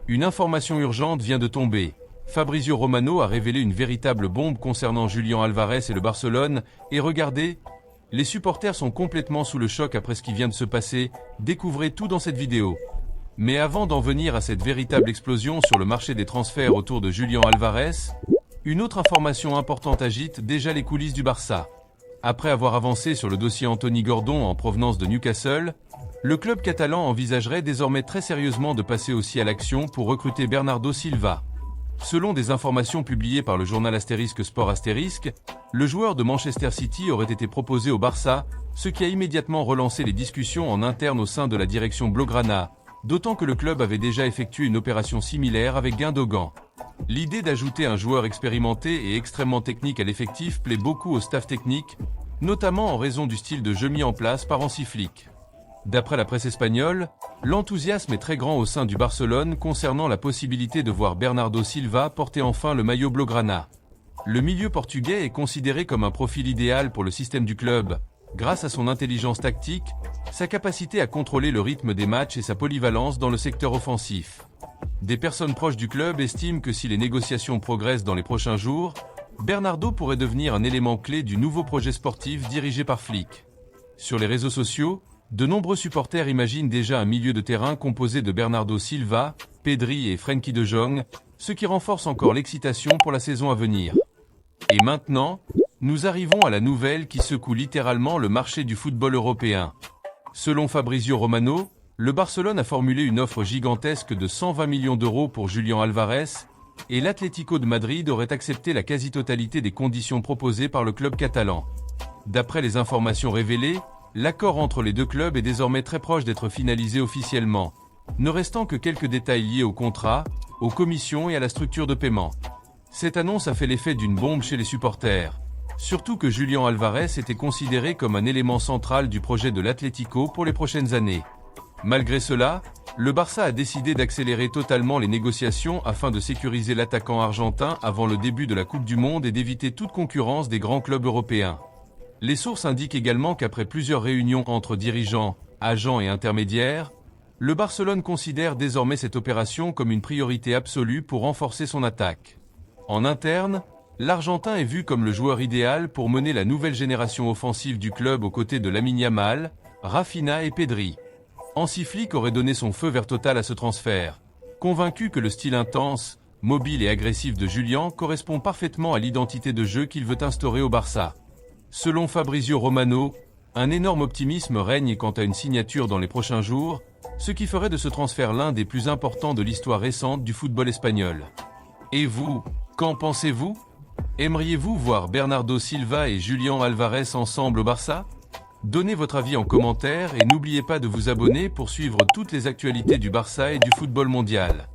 Une information urgente vient de tomber. Fabrizio Romano a révélé une véritable bombe concernant Julián Álvarez et le Barcelone, et regardez, les supporters sont complètement sous le choc après ce qui vient de se passer, découvrez tout dans cette vidéo. Mais avant d'en venir à cette véritable explosion sur le marché des transferts autour de Julián Álvarez, une autre information importante agite déjà les coulisses du Barça. Après avoir avancé sur le dossier Anthony Gordon en provenance de Newcastle, le club catalan envisagerait désormais très sérieusement de passer aussi à l'action pour recruter Bernardo Silva. Selon des informations publiées par le journal Astérisque Sport Astérisque, le joueur de Manchester City aurait été proposé au Barça, ce qui a immédiatement relancé les discussions en interne au sein de la direction blaugrana, d'autant que le club avait déjà effectué une opération similaire avec Gundogan. L'idée d'ajouter un joueur expérimenté et extrêmement technique à l'effectif plaît beaucoup au staff technique, notamment en raison du style de jeu mis en place par Hansi Flick. D'après la presse espagnole, l'enthousiasme est très grand au sein du Barcelone concernant la possibilité de voir Bernardo Silva porter enfin le maillot blaugrana. Le milieu portugais est considéré comme un profil idéal pour le système du club, grâce à son intelligence tactique, sa capacité à contrôler le rythme des matchs et sa polyvalence dans le secteur offensif. Des personnes proches du club estiment que si les négociations progressent dans les prochains jours, Bernardo pourrait devenir un élément clé du nouveau projet sportif dirigé par Flick. Sur les réseaux sociaux, de nombreux supporters imaginent déjà un milieu de terrain composé de Bernardo Silva, Pedri et Frenkie de Jong, ce qui renforce encore l'excitation pour la saison à venir. Et maintenant, nous arrivons à la nouvelle qui secoue littéralement le marché du football européen. Selon Fabrizio Romano, le Barcelone a formulé une offre gigantesque de 120 millions d'euros pour Julián Álvarez, et l'Atlético de Madrid aurait accepté la quasi-totalité des conditions proposées par le club catalan. D'après les informations révélées, l'accord entre les deux clubs est désormais très proche d'être finalisé officiellement, ne restant que quelques détails liés au contrat, aux commissions et à la structure de paiement. Cette annonce a fait l'effet d'une bombe chez les supporters, surtout que Julián Álvarez était considéré comme un élément central du projet de l'Atlético pour les prochaines années. Malgré cela, le Barça a décidé d'accélérer totalement les négociations afin de sécuriser l'attaquant argentin avant le début de la Coupe du Monde et d'éviter toute concurrence des grands clubs européens. Les sources indiquent également qu'après plusieurs réunions entre dirigeants, agents et intermédiaires, le Barcelone considère désormais cette opération comme une priorité absolue pour renforcer son attaque. En interne, l'Argentin est vu comme le joueur idéal pour mener la nouvelle génération offensive du club aux côtés de Lamine Yamal, Rafinha et Pedri. Hansi Flick aurait donné son feu vert total à ce transfert, convaincu que le style intense, mobile et agressif de Julián correspond parfaitement à l'identité de jeu qu'il veut instaurer au Barça. Selon Fabrizio Romano, un énorme optimisme règne quant à une signature dans les prochains jours, ce qui ferait de ce transfert l'un des plus importants de l'histoire récente du football espagnol. Et vous, qu'en pensez-vous? Aimeriez-vous voir Bernardo Silva et Julián Álvarez ensemble au Barça? Donnez votre avis en commentaire et n'oubliez pas de vous abonner pour suivre toutes les actualités du Barça et du football mondial.